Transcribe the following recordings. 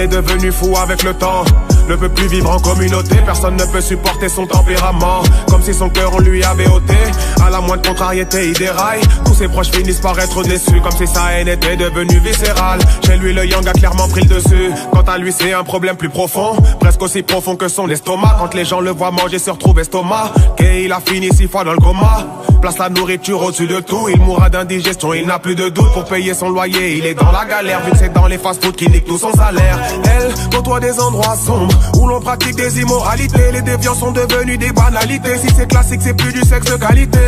est devenu fou avec le temps. Ne peut plus vivre en communauté, personne ne peut supporter son tempérament. Comme si son cœur on lui avait ôté. À la moindre contrariété il déraille. Tous ses proches finissent par être déçus, comme si sa haine était devenue viscérale. Chez lui le yang a clairement pris le dessus. Quant à lui c'est un problème plus profond, presque aussi profond que son estomac. Quand les gens le voient manger se retrouve estomac. Et il a fini 6 fois dans le coma. Place la nourriture au-dessus de tout. Il mourra d'indigestion, il n'a plus de doute. Pour payer son loyer il est dans la galère, vu que c'est dans les fast-food qui niquent tout son salaire. Elle côtoie des endroits sombres où l'on pratique des immoralités. Les déviants sont devenus des banalités. Si c'est classique c'est plus du sexe de qualité.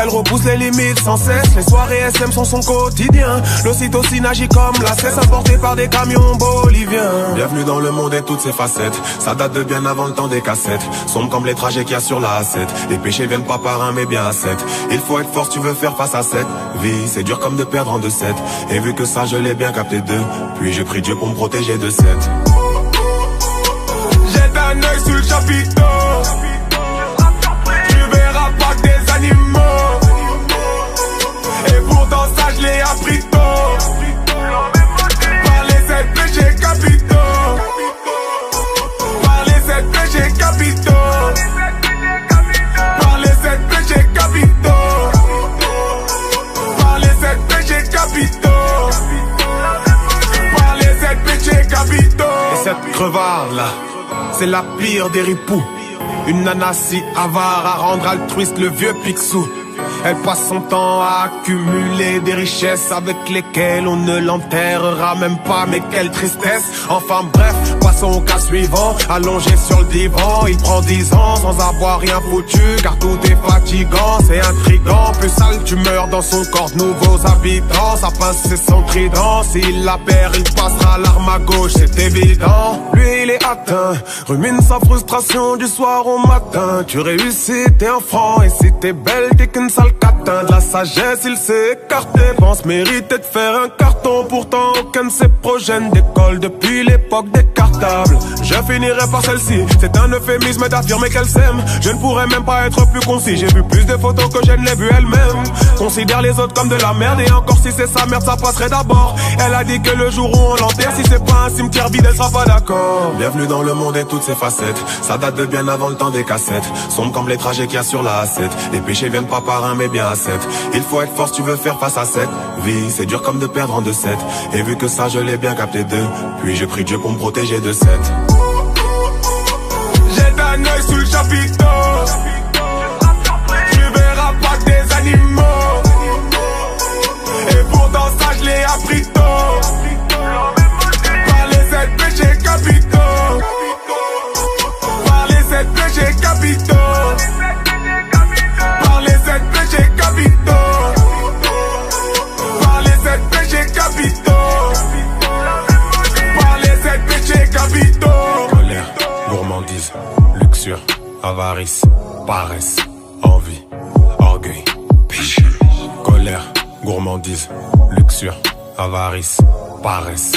Elle repousse les limites sans cesse. Les soirées SM sont son quotidien. L'ocytocine agit comme la cesse, importée par des camions boliviens. Bienvenue dans le monde et toutes ses facettes. Ça date de bien avant le temps des cassettes. Sombre comme les trajets qu'il y a sur la A7. Les péchés viennent pas par un mais bien à 7. Il faut être fort si tu veux faire face à cette vie. C'est dur comme de perdre en 2-7. Et vu que ça je l'ai bien capté puis je prie Dieu pour me protéger de cette. Jette un œil sur le chapiteau. Tu verras pas que des animaux. Et pourtant ça je l'ai appris tôt. Par les 7 péchés capitaux. Par les 7 péchés capitaux. Par les 7 péchés capitaux. Par les 7 péchés capitaux. Par les 7 péchés capitaux. Et cette crevarde là, c'est la pire des ripoux. Une nana si avare à rendre altruiste le vieux Picsou. Elle passe son temps à accumuler des richesses avec lesquelles on ne l'enterrera même pas. Mais quelle tristesse. Enfin bref, passons au cas suivant. Allongé sur le divan, il prend 10 ans sans avoir rien foutu, car tout est fatigant, c'est intriguant. Plus sale tu meurs dans son corps de nouveaux habitants. Ça pince c'est son trident. S'il la perd il passera l'arme à gauche, c'est évident. Lui il est atteint, rumine sa frustration du soir au matin. Tu réussis t'es un franc, et si t'es belle t'es qu'une sale catin. De la sagesse il s'est écarté, pense mériter de faire un carton. Pourtant aucun de ses projets ne décolle depuis l'époque des cartables. Je finirai par celle-ci, c'est un euphémisme d'affirmer qu'elle s'aime. Je ne pourrais même pas être plus concis, j'ai vu plus de photos que je ne l'ai vu elle-même. Considère les autres comme de la merde, et encore si c'est sa merde ça passerait d'abord. Elle a dit que le jour où on l'enterre, si c'est pas un cimetière vide elle sera pas d'accord. Bienvenue dans le monde et toutes ses facettes. Ça date de bien avant le temps des cassettes. Sombre comme les trajets qu'il y a sur la A7. Les péchés viennent pas par un mais bien à 7. Il faut être fort si tu veux faire face à cette vie. C'est dur comme de perdre en 2-7. Et vu que ça je l'ai bien capté puis je prie Dieu pour me protéger de cette. Jette un œil sur le chapiteau. Tu verras pas que des animaux. Et pourtant ça je l'ai appris tôt. Par les 7 péchés capitaux. Par les 7 péchés capitaux. Par les 7 péchés capitaux. Par les 7 péchés capitaux. Par les 7 péchés capitaux. Colère, gourmandise, luxure, avarice, paresse, envie, orgueil, péché. Colère, gourmandise, luxure, avarice, paresse,